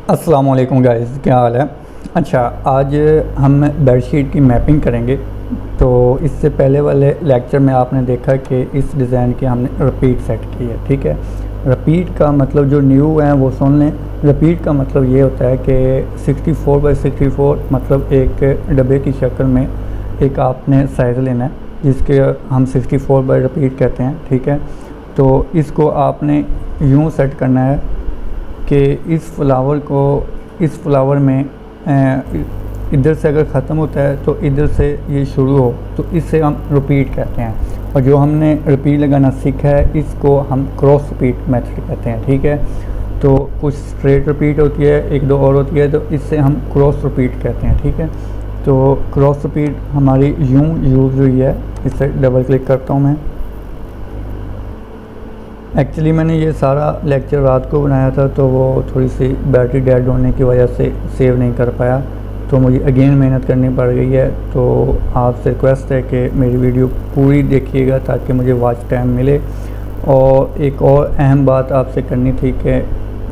अस्सलाम वालेकुम गाइस, क्या हाल है। अच्छा, आज हम बेडशीट की मैपिंग करेंगे। तो इससे पहले वाले लेक्चर में आपने देखा कि इस डिज़ाइन की हमने रिपीट सेट की है। ठीक है, रिपीट का मतलब जो न्यू है वो सुन लें। रिपीट का मतलब ये होता है कि 64x64 मतलब एक डब्बे की शक्ल में एक आपने साइज़ लेना है जिसके हम 64 बाई रिपीट कहते हैं। ठीक है, तो इसको आपने यूँ सेट करना है कि इस फ्लावर में इधर से अगर ख़त्म होता है तो इधर से ये शुरू हो, तो इसे हम रिपीट कहते हैं। और जो हमने रिपीट लगाना सीखा है इसको हम क्रॉस रिपीट मेथड कहते हैं। ठीक है, तो कुछ स्ट्रेट रिपीट होती है, एक दो और होती है, तो इससे हम क्रॉस रिपीट कहते हैं। ठीक है, तो क्रॉस रिपीट हमारी यूँ यूज़ हुई है। इसे डबल क्लिक करता हूँ मैं। एक्चुअली मैंने ये सारा लेक्चर रात को बनाया था, तो वो थोड़ी सी बैटरी डेड होने की वजह से सेव नहीं कर पाया, तो मुझे अगेन मेहनत करनी पड़ गई है। तो आपसे रिक्वेस्ट है कि मेरी वीडियो पूरी देखिएगा ताकि मुझे वॉच टाइम मिले। और एक और अहम बात आपसे करनी थी कि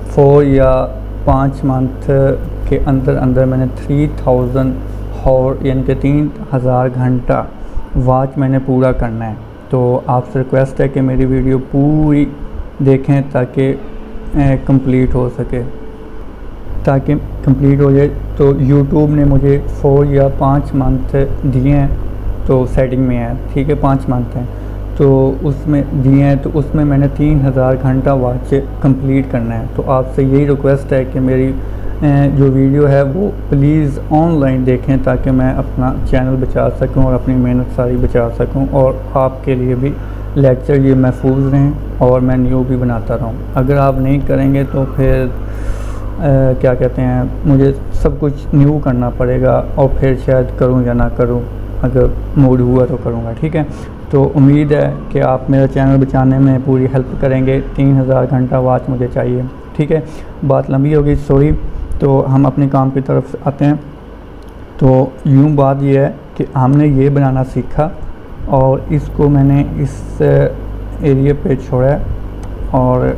4 या 5 मंथ के अंदर अंदर मैंने 3000 हॉर यानी कि 3000 घंटा वॉच मैंने पूरा करना है। तो आपसे रिक्वेस्ट है कि मेरी वीडियो पूरी देखें ताकि कंप्लीट हो सके, ताकि कंप्लीट हो जाए। तो YouTube ने मुझे 4 या 5 मंथ दिए हैं, तो सेटिंग में है। ठीक है, 5 मंथ हैं तो उसमें दिए हैं, तो उसमें मैंने 3000 घंटा वॉच कंप्लीट करना है। तो आपसे यही रिक्वेस्ट है कि मेरी जो वीडियो है वो प्लीज़ ऑनलाइन देखें ताकि मैं अपना चैनल बचा सकूं और अपनी मेहनत सारी बचा सकूं, और आपके लिए भी लेक्चर ये महफूज रहें और मैं न्यू भी बनाता रहूं। अगर आप नहीं करेंगे तो फिर क्या कहते हैं, मुझे सब कुछ न्यू करना पड़ेगा और फिर शायद करूं या ना करूं, अगर मूड हुआ तो करूंगा। ठीक है, तो उम्मीद है कि आप मेरा चैनल बचाने में पूरी हेल्प करेंगे। 3000 घंटा वॉच मुझे चाहिए। ठीक है, बात लंबी होगी, सॉरी। तो हम अपने काम की तरफ आते हैं। तो यूँ बात ये है कि हमने ये बनाना सीखा और इसको मैंने इस एरिया पे छोड़ा है और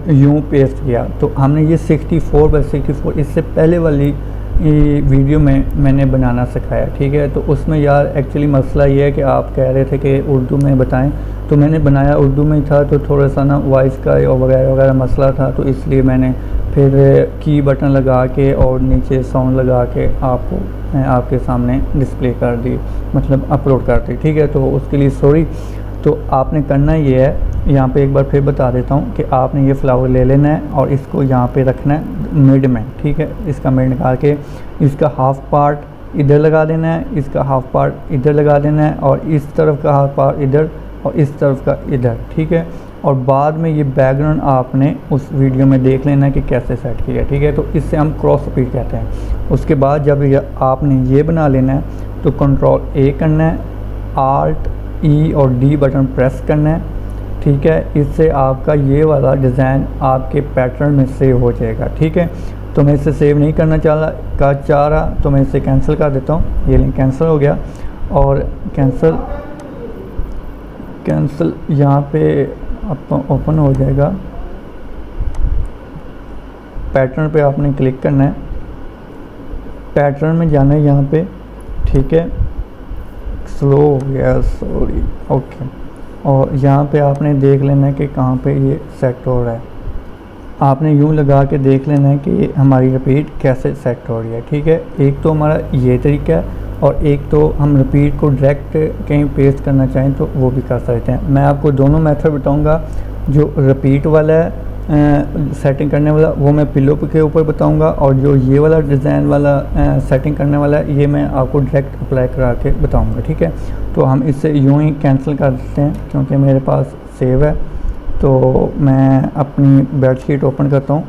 यूँ पेस्ट किया। तो हमने ये 64x64 इससे पहले वाली वीडियो में मैंने बनाना सिखाया। ठीक है, तो उसमें यार एक्चुअली मसला ये है कि आप कह रहे थे कि उर्दू में बताएं, तो मैंने बनाया उर्दू में ही था, तो थोड़ा सा ना वॉइस का और वगैरह वगैरह मसला था, तो इसलिए मैंने फिर की बटन लगा के और नीचे साउंड लगा के आपको आपके सामने डिस्प्ले कर दी, मतलब अपलोड कर दी। ठीक है, तो उसके लिए सॉरी। तो आपने करना ये है, यहाँ पे एक बार फिर बता देता हूँ कि आपने ये फ्लावर ले लेना है और इसको यहाँ पे रखना है मिड में। ठीक है, इसका मिड निकाल के इसका हाफ पार्ट इधर लगा देना है, इसका हाफ पार्ट इधर लगा देना है, और इस तरफ का हाफ पार्ट इधर और इस तरफ का इधर। ठीक है, और बाद में ये बैकग्राउंड आपने उस वीडियो में देख लेना है कि कैसे सेट किया। ठीक है, तो इससे हम क्रॉस रिपीट कहते हैं। उसके बाद जब आपने ये बना लेना है तो कंट्रोल A करना है, Alt E और D बटन प्रेस करना है। ठीक है, इससे आपका ये वाला डिज़ाइन आपके पैटर्न में सेव हो जाएगा। ठीक है, तो मैं इसे सेव नहीं करना चाह रहा, तो मैं इसे कैंसिल कर देता हूँ। ये लिंक कैंसिल हो गया, और कैंसिल यहाँ पे ओपन हो जाएगा। पैटर्न पे आपने क्लिक करना है, पैटर्न में जाना है यहाँ पे। ठीक है, स्लो हो गया, सॉरी। ओके, और यहाँ पे आपने देख लेना है कि कहाँ पे ये सेट हो रहा है। आपने यूँ लगा के देख लेना है कि हमारी रिपीट कैसे सेट हो रही है। ठीक है, एक तो हमारा ये तरीका है, और एक तो हम रिपीट को डायरेक्ट कहीं पेस्ट करना चाहें तो वो भी कर सकते हैं। मैं आपको दोनों मेथड बताऊंगा। जो रिपीट वाला है सेटिंग करने वाला, वो मैं पिलो के ऊपर बताऊंगा, और जो ये वाला डिज़ाइन वाला सेटिंग करने वाला है, ये मैं आपको डायरेक्ट अप्लाई करा के बताऊँगा। ठीक है, तो हम इसे यूँ ही कैंसिल कर देते हैं क्योंकि मेरे पास सेव है। तो मैं अपनी बेडशीट ओपन करता हूँ।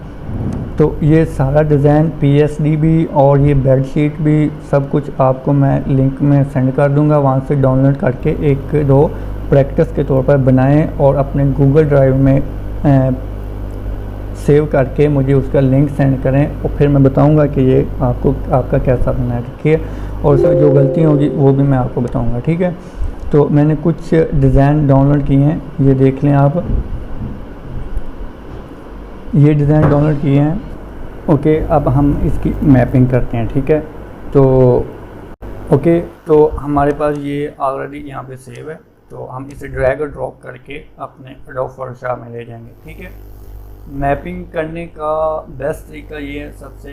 तो ये सारा डिज़ाइन PSD भी और ये बेडशीट भी सब कुछ आपको मैं लिंक में सेंड कर दूंगा, वहाँ से डाउनलोड करके एक दो प्रैक्टिस के तौर पर बनाएं और अपने गूगल ड्राइव में सेव करके मुझे उसका लिंक सेंड करें, और फिर मैं बताऊंगा कि ये आपका कैसा बना है। ठीक है, और उसमें जो गलती होगी वो भी मैं आपको बताऊंगा। ठीक है, तो मैंने कुछ डिज़ाइन डाउनलोड किए हैं, ये देख लें आप। ये डिज़ाइन डाउनलोड किए हैं ओके, अब हम इसकी मैपिंग करते हैं, ठीक है। तो ओके, तो हमारे पास ये ऑलरेडी यहाँ पे सेव है, तो हम इसे ड्रैग और ड्रॉप करके अपने एडोब फोटोशॉप में ले जाएंगे, ठीक है। मैपिंग करने का बेस्ट तरीका ये है सबसे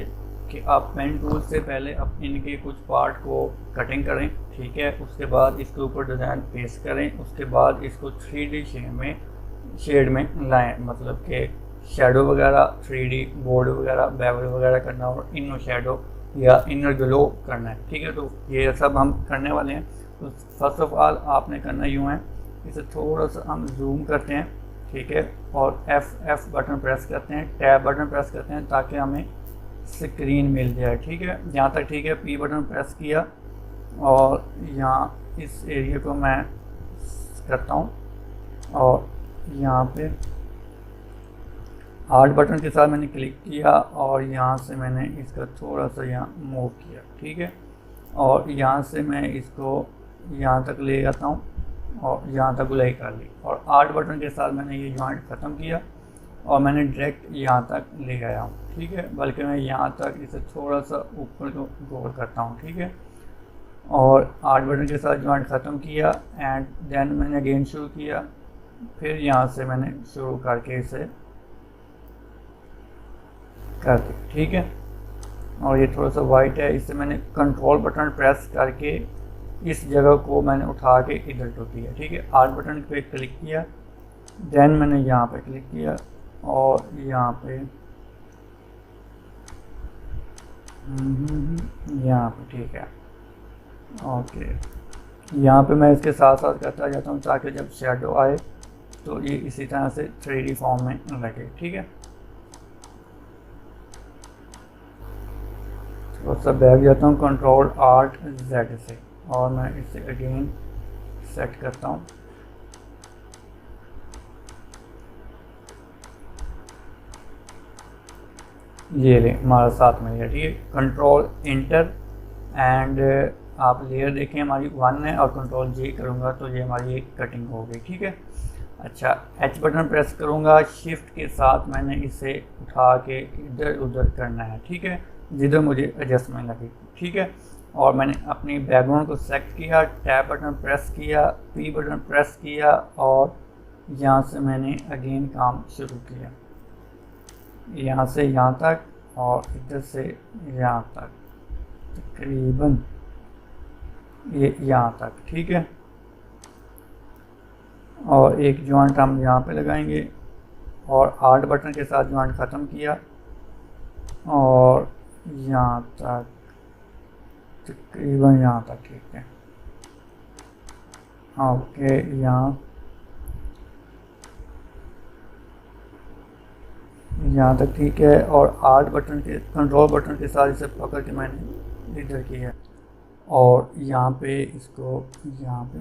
कि आप पेन टूल से पहले इनके कुछ पार्ट को कटिंग करें, ठीक है। उसके बाद इसके ऊपर डिज़ाइन पेस्ट करें, उसके बाद इसको 3D शेड में लाएं, मतलब कि शेडो वगैरह 3D बोर्ड वगैरह बेवल वगैरह करना और इनर शेडो या इनर ग्लो करना है, ठीक है। तो ये सब हम करने वाले हैं। तो फर्स्ट ऑफ ऑल आपने करना यूँ है, इसे थोड़ा सा हम जूम करते हैं, ठीक है, और F बटन प्रेस करते हैं, टैब बटन प्रेस करते हैं ताकि हमें स्क्रीन मिल जाए, ठीक है। यहाँ तक ठीक है। P बटन प्रेस किया और यहाँ इस एरिया को मैं करता हूँ और यहाँ पे आर्ट बटन के साथ मैंने क्लिक किया और यहाँ से मैंने इसका थोड़ा सा यहाँ मूव किया, ठीक है। और यहाँ से मैं इसको यहाँ तक ले जाता हूँ और यहाँ तक गुलाई कर ली और आर्ट बटन के साथ मैंने ये जॉइंट ख़त्म किया और मैंने डायरेक्ट यहाँ तक ले गया हूँ, ठीक है। बल्कि मैं यहाँ तक इसे थोड़ा सा ऊपर को गोल करता हूँ, ठीक है। और आर्ट बटन के साथ जॉइंट ख़त्म किया एंड देन मैंने अगेन शुरू किया, फिर यहाँ से मैंने शुरू करके इसे कर दिया, ठीक है। और ये थोड़ा सा वाइट है, इससे मैंने कंट्रोल बटन प्रेस करके इस जगह को मैंने उठा के इधर टू दिया, ठीक है। आर्ट बटन पे क्लिक किया, देन मैंने यहाँ पे क्लिक किया और यहाँ पे यहाँ पे, ठीक है। ओके, यहाँ पे मैं इसके साथ साथ करता जाता हूँ ताकि जब शेडो आए तो ये इसी तरह से 3D फॉर्म में लगे, ठीक है। थोड़ा सा बैक जाता हूँ कंट्रोल Alt Z से और मैं इसे अगेन सेट करता हूँ। ये ले हमारा साथ में, ठीक है। कंट्रोल इंटर एंड आप लेयर देखें हमारी 1 है और कंट्रोल J करूँगा तो ये हमारी एक कटिंग हो गई, ठीक है। अच्छा, H बटन प्रेस करूँगा, शिफ्ट के साथ मैंने इसे उठा के इधर उधर करना है, ठीक है, जिधर मुझे एडजस्टमेंट लगी, ठीक है। और मैंने अपनी बैकग्राउंड को सेलेक्ट किया, टैब बटन प्रेस किया, P बटन प्रेस किया और यहाँ से मैंने अगेन काम शुरू किया, यहाँ से यहाँ तक और इधर से यहाँ तक, तकरीबन ये यहाँ तक, ठीक है। और एक जॉइंट हम यहाँ पे लगाएंगे और आर्ट बटन के साथ जॉइंट ख़त्म किया और यहाँ तक, तकरीबन यहाँ तक, ठीक है। ओके, यहाँ तक ठीक है। और आर्ट बटन के कंट्रोल बटन के साथ इसे पकड़ के मैंने इधर किया और यहाँ पे इसको यहाँ पे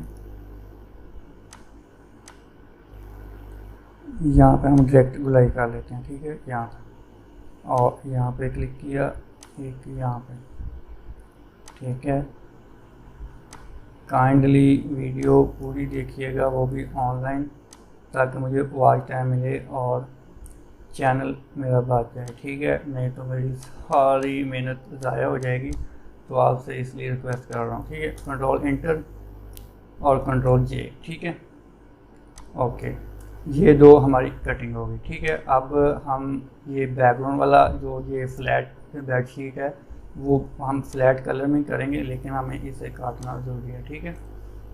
हम डायरेक्ट गुलाई कर लेते हैं, ठीक है, यहाँ तक। और यहाँ पे क्लिक किया, एक यहाँ पे, ठीक है। काइंडली वीडियो पूरी देखिएगा, वो भी ऑनलाइन, ताकि मुझे वॉच टाइम मिले और चैनल मेरा बढ़ जाए, ठीक है। नहीं तो मेरी सारी मेहनत ज़ाया हो जाएगी, तो आपसे इसलिए रिक्वेस्ट कर रहा हूँ, ठीक है। कंट्रोल इंटर और कंट्रोल J, ठीक है। ओके, ये दो हमारी कटिंग होगी, ठीक है। अब हम ये बैकग्राउंड वाला जो ये फ्लैट बेडशीट है वो हम फ्लैट कलर में करेंगे, लेकिन हमें इसे काटना ज़रूरी है, ठीक है।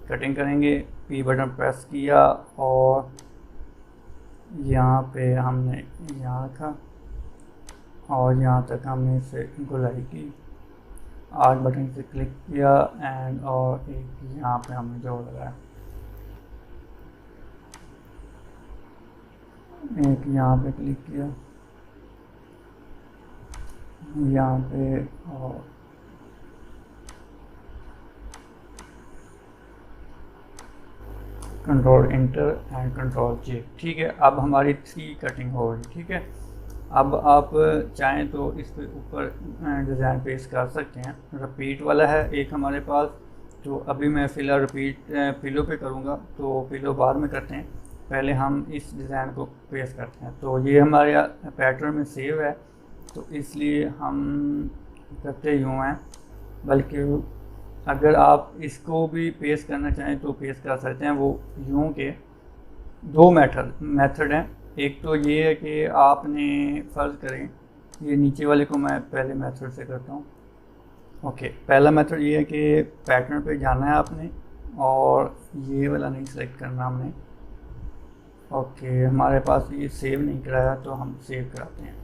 कटिंग करेंगे, P बटन प्रेस किया और यहाँ पे हमने यहाँ रखा और यहाँ तक हमने इसे गुलाई की, आर्ट बटन से क्लिक किया एंड और एक यहाँ पे हमने जोड़ लगाया, एक यहाँ पे क्लिक किया, यहाँ पे और control inter and control J, ठीक है। अब हमारी 3 कटिंग हो गई, ठीक है। अब आप चाहें तो इस पे ऊपर डिज़ाइन पेस्ट कर सकते हैं। रिपीट वाला है एक हमारे पास, तो अभी मैं फ़िलहाल रिपीट पिलो पे करूँगा, तो पिलो बाद में करते हैं, पहले हम इस डिज़ाइन को पेस्ट करते हैं। तो ये हमारे पैटर्न में सेव है, तो इसलिए हम करते यूँ हैं। बल्कि अगर आप इसको भी पेस्ट करना चाहें तो पेस्ट कर सकते हैं। वो यूँ के दो मेथड हैं। एक तो ये है कि आपने फ़र्ज़ करें, ये नीचे वाले को मैं पहले मेथड से करता हूँ। ओके, पहला मेथड ये है कि पैटर्न पे जाना है आपने और ये वाला नहीं सेलेक्ट करना हमने। ओके, हमारे पास ये सेव नहीं कराया तो हम सेव कराते हैं।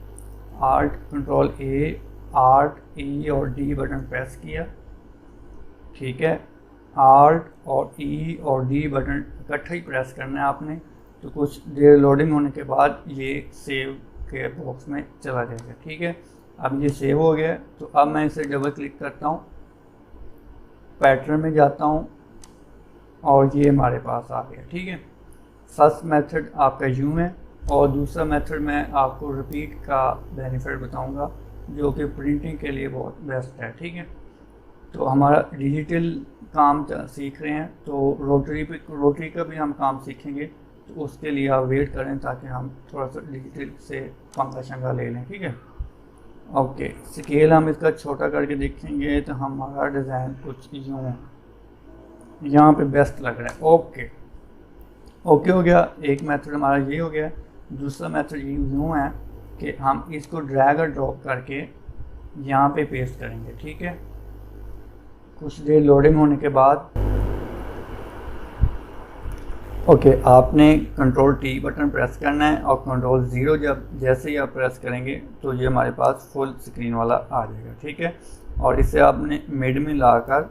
Alt Ctrl A, Alt E और D बटन प्रेस किया, ठीक है। Alt और E और D बटन इकट्ठा ही प्रेस करना है आपने। तो कुछ देर लोडिंग होने के बाद ये सेव के बॉक्स में चला जाएगा, ठीक है। अब ये सेव हो गया। तो अब मैं इसे डबल क्लिक करता हूँ, पैटर्न में जाता हूँ और ये हमारे पास आ गया, ठीक है। फर्स्ट मेथड आपका यूँ है और दूसरा मेथड मैं आपको रिपीट का बेनिफिट बताऊंगा जो कि प्रिंटिंग के लिए बहुत बेस्ट है, ठीक है। तो हमारा डिजिटल काम सीख रहे हैं तो रोटरी का भी हम काम सीखेंगे। तो उसके लिए आप वेट करें ताकि हम थोड़ा सा डिजिटल से पंगा शंगा ले लें, ठीक है। ओके, स्केल हम इसका छोटा करके देखेंगे तो हमारा डिज़ाइन कुछ यूँ यहाँ पे बेस्ट लग रहा है। ओके हो गया। एक मेथड हमारा ये हो गया। दूसरा मेथड यूँ है कि हम इसको ड्रैग और ड्रॉप करके यहाँ पे पेस्ट करेंगे, ठीक है। कुछ देर लोडिंग होने के बाद ओके, आपने Ctrl T बटन प्रेस करना है और Ctrl 0 जैसे ही आप प्रेस करेंगे तो ये हमारे पास फुल स्क्रीन वाला आ जाएगा, ठीक है। और इसे आपने मिड में लाकर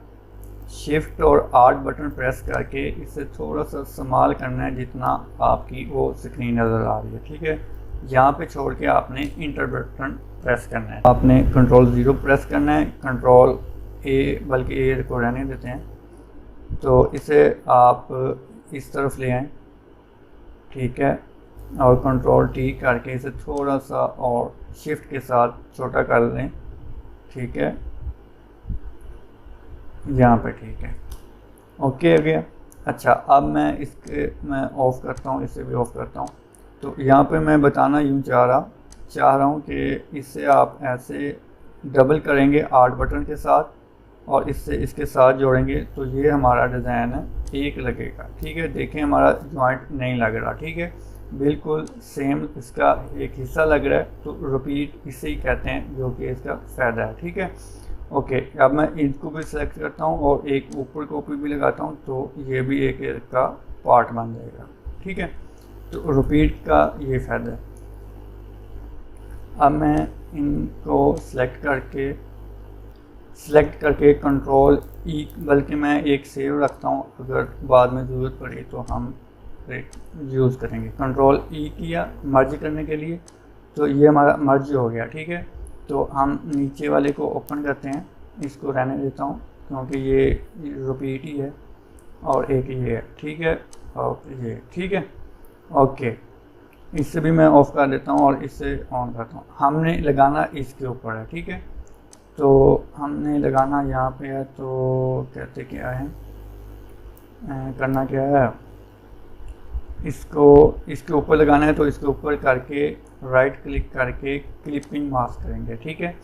शिफ्ट और आर्ट बटन प्रेस करके इसे थोड़ा सा संभाल करना है जितना आपकी वो स्क्रीन नज़र आ रही है, ठीक है। यहाँ पे छोड़ के आपने इंटर बटन प्रेस करना है। आपने Ctrl 0 प्रेस करना है, Ctrl A, बल्कि A को रहने देते हैं। तो इसे आप इस तरफ ले आएँ, ठीक है। और Ctrl T करके इसे थोड़ा सा और शिफ्ट के साथ छोटा कर लें, ठीक है, यहाँ पे, ठीक है। ओके हो गया। अच्छा, अब मैं ऑफ़ करता हूँ, इसे भी ऑफ़ करता हूँ। तो यहाँ पे मैं बताना यूँ चाह रहा हूँ कि इससे आप ऐसे डबल करेंगे आर्ट बटन के साथ और इससे इसके साथ जोड़ेंगे तो ये हमारा डिज़ाइन है एक लगेगा, ठीक है। देखें हमारा जॉइंट नहीं लग रहा, ठीक है, बिल्कुल सेम इसका एक हिस्सा लग रहा है। तो रिपीट इसे ही कहते हैं जो कि इसका फ़ायदा है, ठीक है। ओके, अब मैं इनको भी सेलेक्ट करता हूँ और एक ऊपर कॉपी भी लगाता हूँ तो ये भी एक इसका पार्ट बन जाएगा, ठीक है। तो रिपीट का ये फ़ायदा है। अब मैं इनको सेलेक्ट करके Ctrl E, बल्कि मैं एक सेव रखता हूँ, अगर बाद में ज़रूरत पड़ी तो हम यूज़ करेंगे। Ctrl E किया मर्ज करने के लिए, तो ये हमारा मर्ज हो गया, ठीक है। तो हम नीचे वाले को ओपन करते हैं, इसको रहने देता हूँ क्योंकि ये रिपीट ही है और एक ये है, ठीक है, और ये, ठीक है। ओके, इससे भी मैं ऑफ़ कर देता हूँ और इससे ऑन करता हूँ। हमने लगाना इसके ऊपर है, ठीक है। तो हमने लगाना यहाँ पे है, तो कहते क्या है, करना क्या है, इसको इसके ऊपर लगाना है। तो इसके ऊपर करके राइट क्लिक करके क्लिपिंग मास्क करेंगे, ठीक है।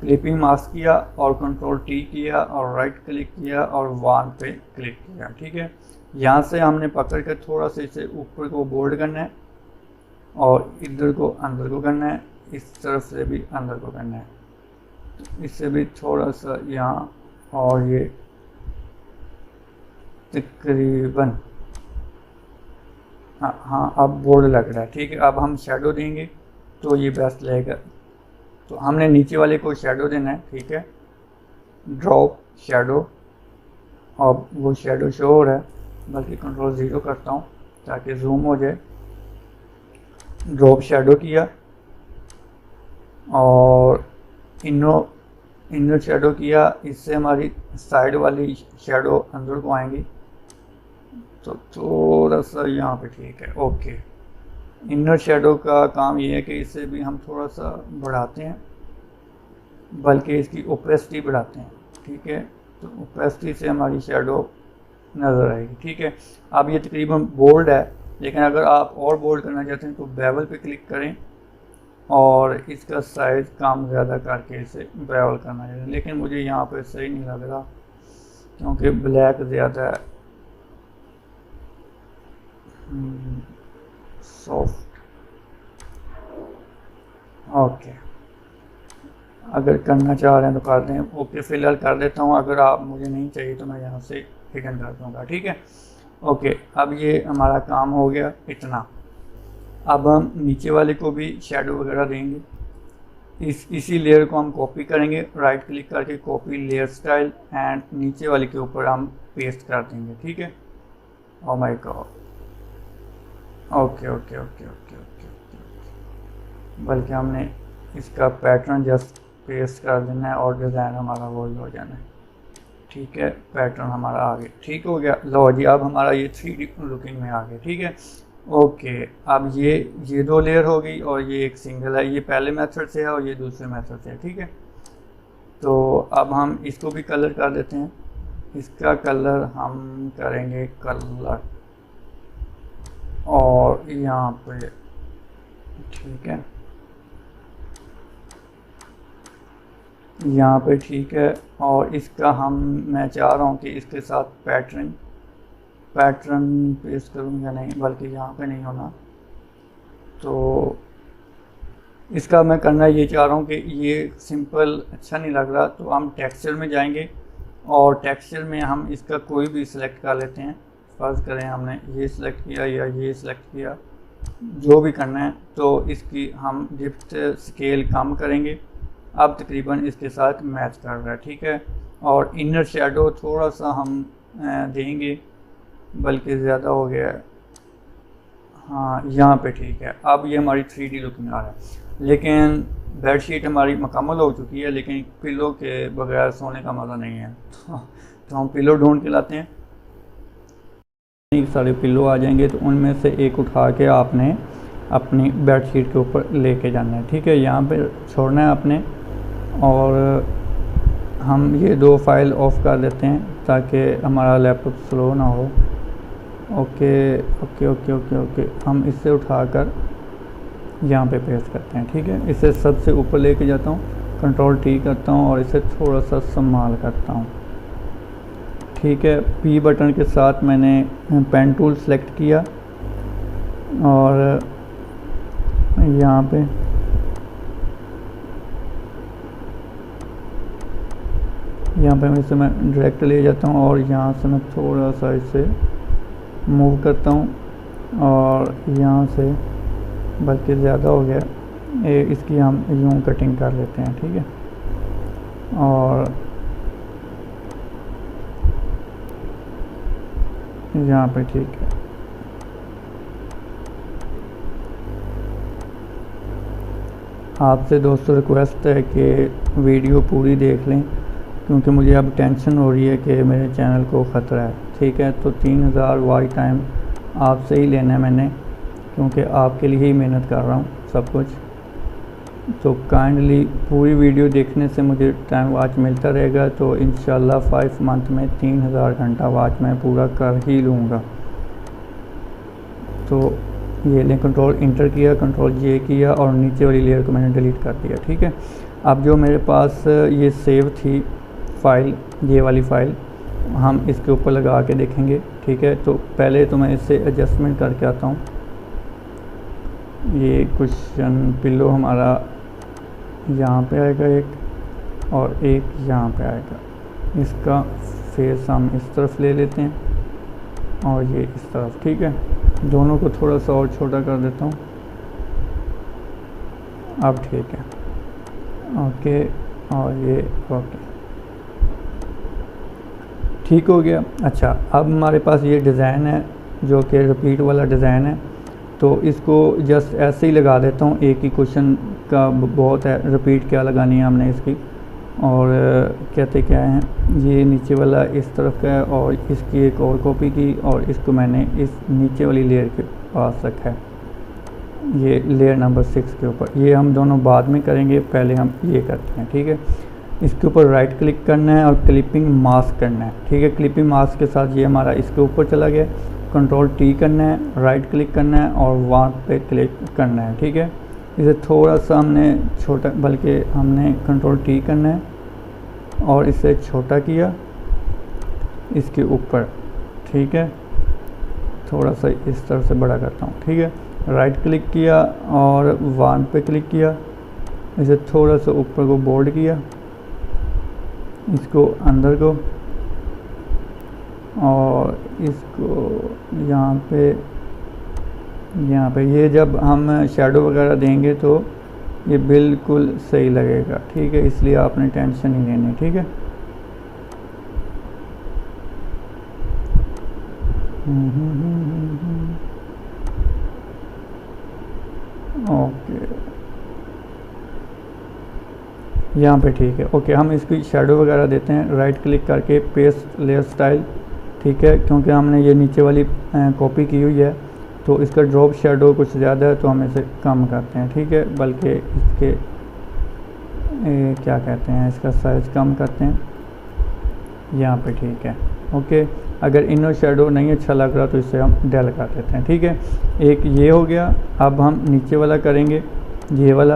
क्लिपिंग मास्क किया और Ctrl T किया और राइट क्लिक किया और वन पे क्लिक किया, ठीक है। यहाँ से हमने पकड़ कर थोड़ा सा इसे ऊपर को बोल्ड करना है और इधर को अंदर को करना है, इस तरफ से भी अंदर को करना है, इससे भी थोड़ा सा यहाँ, और ये तकरीबन हाँ अब बोर्ड लग रहा है, ठीक है। अब हम शेडो देंगे तो ये बेस्ट लगेगा। तो हमने नीचे वाले को शेडो देना है, ठीक है, ड्रॉप शेडो, और वो शेडो शो हो रहा है, बल्कि Ctrl 0 करता हूँ ताकि जूम हो जाए। ड्रॉप शेडो किया और इनर शेडो किया, इससे हमारी साइड वाली शेडो अंदर को आएंगी, तो थोड़ा सा यहाँ पे, ठीक है। ओके, इनर शेडो का काम ये है कि इसे भी हम थोड़ा सा बढ़ाते हैं, बल्कि इसकी ओपेसिटी बढ़ाते हैं, ठीक है। तो ओपेसिटी से हमारी शेडो नज़र आएगी, ठीक है। अब ये तकरीबन बोल्ड है, लेकिन अगर आप और बोल्ड करना चाहते हैं तो बेवल पे क्लिक करें और इसका साइज़ कम ज़्यादा करके इसे बेवल करना चाहिए, लेकिन मुझे यहाँ पे सही नहीं लग रहा क्योंकि ब्लैक ज़्यादा है। सॉफ्ट, ओके, अगर करना चाह रहे हैं तो कर दें। ओके, फिलहाल कर देता हूँ, अगर आप मुझे नहीं चाहिए तो मैं यहाँ से हिडन कर दूँगा, ठीक है। ओके, अब ये हमारा काम हो गया इतना। अब हम नीचे वाले को भी शेडो वगैरह देंगे। इसी लेयर को हम कॉपी करेंगे, राइट क्लिक करके कॉपी लेयर स्टाइल, एंड नीचे वाले के ऊपर हम पेस्ट कर देंगे, ठीक है। Oh my God, okay okay okay okay okay okay, बल्कि हमने इसका पैटर्न जस्ट पेस्ट कर देना है और डिज़ाइन हमारा वही हो जाना है, ठीक है। पैटर्न हमारा आ गया, ठीक हो गया। लो जी, अब हमारा ये 3D लुकिंग में आ गया, ठीक है। ओके, अब ये 2 लेयर हो गई और ये एक सिंगल है, ये पहले मेथड से है और ये दूसरे मेथड से है, ठीक है। तो अब हम इसको भी कलर कर देते हैं। इसका कलर हम करेंगे कलर, और यहाँ पे, ठीक है, यहाँ पे, ठीक है। और इसका मैं चाह रहा हूँ कि इसके साथ पैटर्न पेस्ट करूँ या नहीं, बल्कि यहाँ पे नहीं होना, तो इसका मैं करना ये चाह रहा हूँ कि ये सिंपल अच्छा नहीं लग रहा, तो हम टेक्सचर में जाएंगे और टेक्सचर में हम इसका कोई भी सिलेक्ट कर लेते हैं। फ़र्ज़ करें हमने ये सिलेक्ट किया या ये सिलेक्ट किया, जो भी करना है, तो इसकी हम डिप्थ स्केल कम करेंगे। अब तकरीबन इसके साथ मैच कर रहा है, ठीक है। और इनर शेडो थोड़ा सा हम देंगे, बल्कि ज़्यादा हो गया है, हाँ यहाँ पे, ठीक है। अब ये हमारी 3D लुकिंग आ रहा है, लेकिन बेडशीट हमारी मुकम्मल हो चुकी है, लेकिन पिलो के बगैर सोने का मज़ा नहीं है। तो हम पिलो ढूंढ के लाते हैं। सारे पिलो आ जाएंगे, तो उनमें से एक उठा के आपने अपनी बेडशीट के ऊपर लेके जाना है, ठीक है। यहाँ पे छोड़ना है आपने, और हम ये 2 फाइल ऑफ कर देते हैं ताकि हमारा लैपटॉप स्लो ना हो। Okay okay okay okay okay, हम इससे उठाकर यहाँ पे पेस्ट करते हैं, ठीक है। इसे सबसे ऊपर लेके जाता हूँ, कंट्रोल टी करता हूँ और इसे थोड़ा सा संभाल करता हूँ, ठीक है। पी बटन के साथ मैंने पेन टूल सेलेक्ट किया और यहाँ पे इसे मैं डायरेक्ट ले जाता हूँ और यहाँ से मैं थोड़ा सा इसे मूव करता हूँ और यहाँ से, बल्कि ज़्यादा हो गया, इसकी हम यूं कटिंग कर लेते हैं, ठीक है। और यहाँ पे, ठीक है। आपसे दोस्तों रिक्वेस्ट है कि वीडियो पूरी देख लें, क्योंकि मुझे अब टेंशन हो रही है कि मेरे चैनल को ख़तरा है, ठीक है। तो 3000 वॉच टाइम आपसे ही लेना है मैंने, क्योंकि आपके लिए ही मेहनत कर रहा हूँ सब कुछ। तो काइंडली पूरी वीडियो देखने से मुझे टाइम वॉच मिलता रहेगा, तो इंशाल्लाह 5 मंथ में 3000 घंटा वॉच मैं पूरा कर ही लूँगा। तो ये लें, कंट्रोल इंटर किया, कंट्रोल जे किया और नीचे वाली लेयर को मैंने डिलीट कर दिया, ठीक है। अब जो मेरे पास ये सेव थी फाइल, ये वाली फ़ाइल, हम इसके ऊपर लगा के देखेंगे, ठीक है। तो पहले तो मैं इससे एडजस्टमेंट करके आता हूँ। ये कुशन पिलो हमारा यहाँ पे आएगा एक, और एक यहाँ पे आएगा। इसका फेस हम इस तरफ ले लेते हैं और ये इस तरफ, ठीक है। दोनों को थोड़ा सा और छोटा कर देता हूँ। अब ठीक है, ओके, और ये ओके, ठीक हो गया। अच्छा, अब हमारे पास ये डिज़ाइन है जो कि रिपीट वाला डिज़ाइन है, तो इसको जस्ट ऐसे ही लगा देता हूँ। एक ही क्वेश्चन का बहुत है, रिपीट क्या लगानी है हमने इसकी। और कहते क्या हैं, ये नीचे वाला इस तरफ का है और इसकी एक और कॉपी की, और इसको मैंने इस नीचे वाली लेयर के पास रखा है, ये लेयर नंबर 6 के ऊपर। ये हम दोनों बाद में करेंगे, पहले हम ये करते हैं, ठीक है। इसके ऊपर राइट क्लिक करना है और क्लिपिंग मास्क करना है, ठीक है। क्लिपिंग मास्क के साथ ये हमारा इसके ऊपर चला गया। कंट्रोल टी करना है, राइट क्लिक करना है और वहाँ पे क्लिक करना है, ठीक है। इसे थोड़ा सा हमने छोटा, बल्कि हमने कंट्रोल टी करना है और इसे छोटा किया इसके ऊपर, ठीक है। थोड़ा सा इस तरह से बड़ा करता हूँ, ठीक है। राइट क्लिक किया और 1 पे क्लिक किया, इसे थोड़ा सा ऊपर को बोल्ड किया, इसको अंदर को, और इसको यहाँ पे ये जब हम शैडो वगैरह देंगे तो ये बिल्कुल सही लगेगा, ठीक है। इसलिए आपने टेंशन नहीं लेनी, ठीक है। ओके, यहाँ पे ठीक है। ओके, हम इसकी शैडो वगैरह देते हैं, राइट क्लिक करके पेस्ट लेयर स्टाइल, ठीक है। क्योंकि हमने ये नीचे वाली कॉपी की हुई है तो इसका ड्रॉप शैडो कुछ ज़्यादा है तो हम इसे कम करते हैं, ठीक है। बल्कि इसके क्या कहते हैं, इसका साइज़ कम करते हैं यहाँ पे, ठीक है। ओके, अगर इनर शैडो नहीं अच्छा लग रहा तो इसे हम डेल कर देते हैं, ठीक है। एक ये हो गया। अब हम नीचे वाला करेंगे, ये वाला,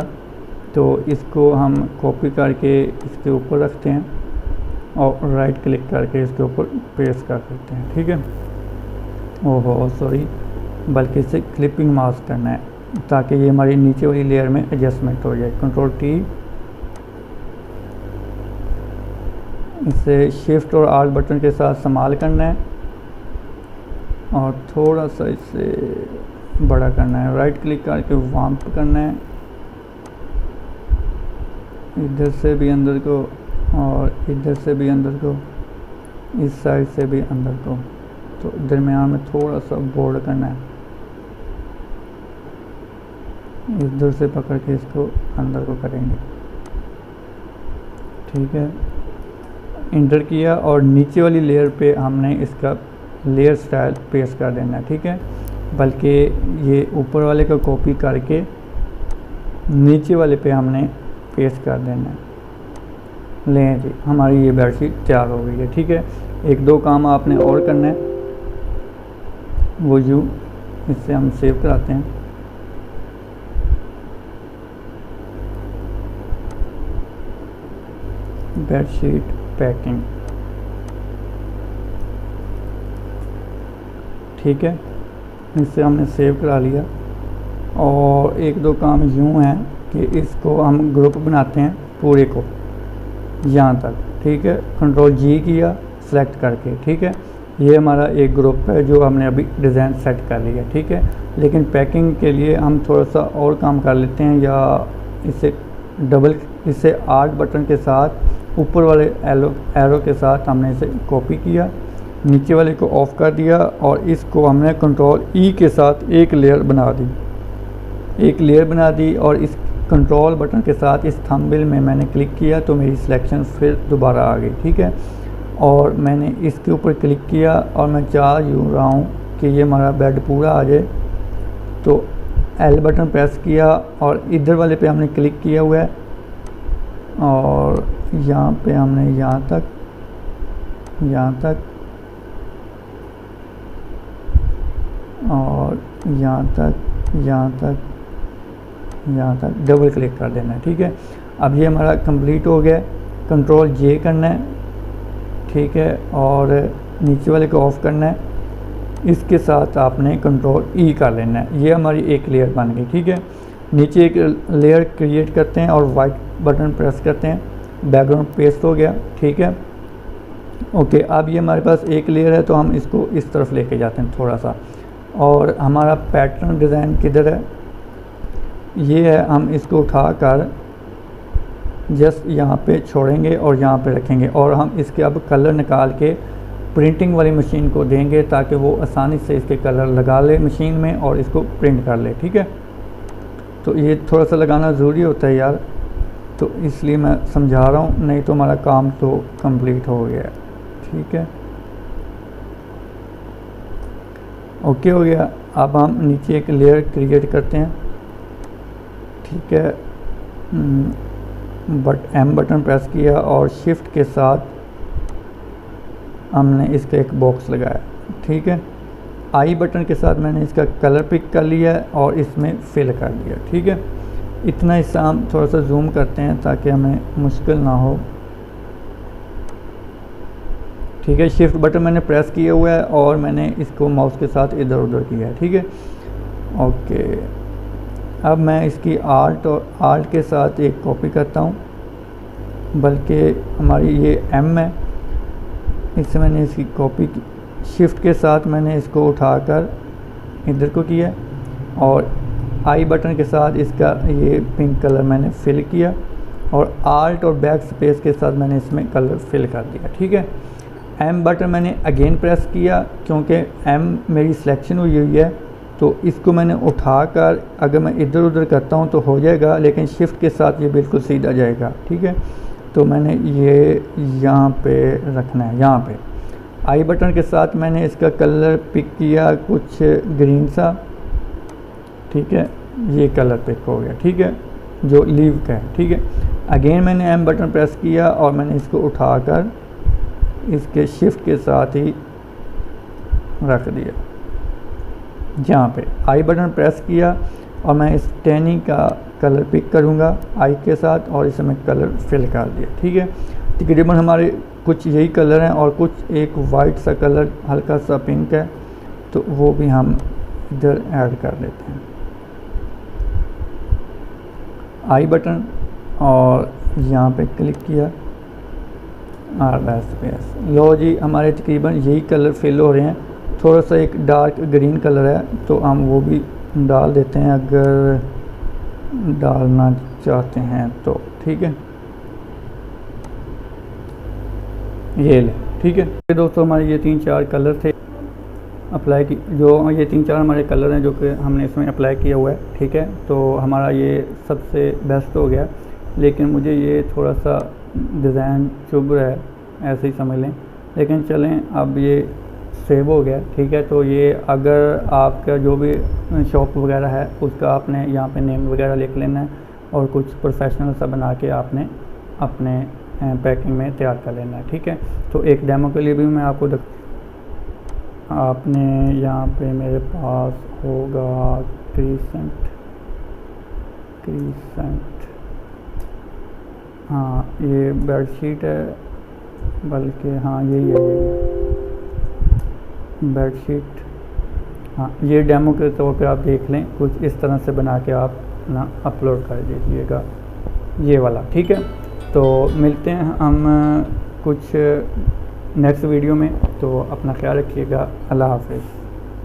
तो इसको हम कॉपी करके इसके ऊपर रखते हैं और राइट क्लिक करके इसके ऊपर पेस्ट कर देते हैं, ठीक है। ओहो सॉरी, बल्कि इसे क्लिपिंग मास्क करना है ताकि ये हमारी नीचे वाली लेयर में एडजस्टमेंट हो जाए। कंट्रोल टी, इसे शिफ्ट और आल्ट बटन के साथ संभाल करना है और थोड़ा सा इसे बड़ा करना है। राइट क्लिक करके वाम्प करना है, इधर से भी अंदर को और इधर से भी अंदर को, इस साइड से भी अंदर को, तो दरमियान में थोड़ा सा बोल्ड करना है। इधर से पकड़ के इसको अंदर को करेंगे, ठीक है। इंटर किया और नीचे वाली लेयर पे हमने इसका लेयर स्टाइल पेस्ट कर देना है, ठीक है। बल्कि ये ऊपर वाले का कॉपी करके नीचे वाले पे हमने पेस्ट कर देना है। लें जी, हमारी ये बेडशीट तैयार हो गई है, ठीक है। एक दो काम आपने और करना है, वो यूँ इससे हम सेव कराते हैं। बेडशीट पैकिंग, ठीक है। इससे हमने सेव करा लिया। और एक दो काम यूँ हैं कि इसको हम ग्रुप बनाते हैं पूरे को यहाँ तक, ठीक है। कंट्रोल जी किया सेलेक्ट करके, ठीक है। ये हमारा एक ग्रुप है जो हमने अभी डिज़ाइन सेट कर लिया, ठीक है। लेकिन पैकिंग के लिए हम थोड़ा सा और काम कर लेते हैं, या इसे आर्ट बटन के साथ ऊपर वाले एरो के साथ हमने इसे कॉपी किया, नीचे वाले को ऑफ कर दिया और इसको हमने कंट्रोल ई के साथ एक लेयर बना दी और इस कंट्रोल बटन के साथ इस थंबनेल में मैंने क्लिक किया तो मेरी सिलेक्शन फिर दोबारा आ गई, ठीक है। और मैंने इसके ऊपर क्लिक किया और मैं चाह यूँ रहा हूँ कि ये हमारा बेड पूरा आ जाए, तो एल बटन प्रेस किया और इधर वाले पे हमने क्लिक किया हुआ है और यहाँ पे हमने यहाँ तक और यहाँ तक डबल क्लिक कर देना है, ठीक है। अब ये हमारा कंप्लीट हो गया। कंट्रोल जे करना है, ठीक है, और नीचे वाले को ऑफ करना है। इसके साथ आपने कंट्रोल ई कर लेना है। ये हमारी एक लेयर बन गई, ठीक है। नीचे एक लेयर क्रिएट करते हैं और वाइट बटन प्रेस करते हैं, बैकग्राउंड पेस्ट हो गया, ठीक है। ओके, अब ये हमारे पास एक लेयर है तो हम इसको इस तरफ लेके जाते हैं थोड़ा सा। और हमारा पैटर्न डिज़ाइन किधर है, ये है। हम इसको उठाकर जस्ट यहाँ पे छोड़ेंगे और यहाँ पे रखेंगे और हम इसके अब कलर निकाल के प्रिंटिंग वाली मशीन को देंगे ताकि वो आसानी से इसके कलर लगा ले मशीन में और इसको प्रिंट कर ले, ठीक है। तो ये थोड़ा सा लगाना ज़रूरी होता है यार, तो इसलिए मैं समझा रहा हूँ, नहीं तो हमारा काम तो कंप्लीट हो गया, ठीक है। ओके हो गया। अब हम नीचे एक लेयर क्रिएट करते हैं, ठीक है। एम बटन प्रेस किया और शिफ्ट के साथ हमने इसका एक बॉक्स लगाया, ठीक है। आई बटन के साथ मैंने इसका कलर पिक कर लिया और इसमें फिल कर दिया, ठीक है। इतना हिस्सा हम थोड़ा सा जूम करते हैं ताकि हमें मुश्किल ना हो। ठीक है, शिफ्ट बटन मैंने प्रेस किया हुआ है और मैंने इसको माउस के साथ इधर उधर किया है। ठीक है, ओके। अब मैं इसकी आल्ट के साथ एक कॉपी करता हूँ, बल्कि हमारी ये एम है, इससे मैंने इसकी कॉपी की। शिफ्ट के साथ मैंने इसको उठाकर इधर को किया और आई बटन के साथ इसका ये पिंक कलर मैंने फिल किया और आल्ट और बैक स्पेस के साथ मैंने इसमें कलर फिल कर दिया। ठीक है, एम बटन मैंने अगेन प्रेस किया क्योंकि एम मेरी सिलेक्शन हुई है, तो इसको मैंने उठाकर अगर मैं इधर उधर करता हूँ तो हो जाएगा, लेकिन शिफ्ट के साथ ये बिल्कुल सीधा जाएगा। ठीक है, तो मैंने ये यहाँ पे रखना है। यहाँ पे आई बटन के साथ मैंने इसका कलर पिक किया, कुछ ग्रीन सा। ठीक है, ये कलर पिक हो गया। ठीक है, जो लीव का है। ठीक है, अगेन मैंने एम बटन प्रेस किया और मैंने इसको उठाकर इसके शिफ्ट के साथ ही रख दिया। यहाँ पे आई बटन प्रेस किया और मैं इस टैनी का कलर पिक करूँगा आई के साथ और इसे मैं कलर फिल कर दिया। ठीक है, तकरीबन हमारे कुछ यही कलर हैं और कुछ एक वाइट सा कलर हल्का सा पिंक है, तो वो भी हम इधर ऐड कर लेते हैं। आई बटन और यहाँ पे क्लिक किया और बस लो जी, हमारे तकरीबन यही कलर फिल हो रहे हैं। थोड़ा सा एक डार्क ग्रीन कलर है तो हम वो भी डाल देते हैं अगर डालना चाहते हैं तो। ठीक है, ये ले। ठीक है दोस्तों, हमारे ये 3-4 कलर थे अप्लाई की, जो ये 3-4 हमारे कलर हैं जो कि हमने इसमें अप्लाई किया हुआ है। ठीक है, तो हमारा ये सबसे बेस्ट हो गया, लेकिन मुझे ये थोड़ा सा डिज़ाइन चुभ रहा है, ऐसे ही समझ लें। लेकिन चलें, अब ये सेव हो गया। ठीक है, तो ये अगर आपका जो भी शॉप वगैरह है उसका आपने यहाँ पे नेम वगैरह लिख लेना है और कुछ प्रोफेशनल सा बना के आपने अपने पैकिंग में तैयार कर लेना है। ठीक है, तो एक डेमो के लिए भी मैं आपको आपने यहाँ पे मेरे पास होगा क्रीसेंट, हाँ ये बेडशीट है, बल्कि हाँ यही है बेडशीट। हाँ, ये डेमो के तौर पे आप देख लें, कुछ इस तरह से बना के आप ना अपलोड कर दीजिएगा ये वाला। ठीक है, तो मिलते हैं हम कुछ नेक्स्ट वीडियो में, तो अपना ख्याल रखिएगा। अल्लाह हाफ़िज़।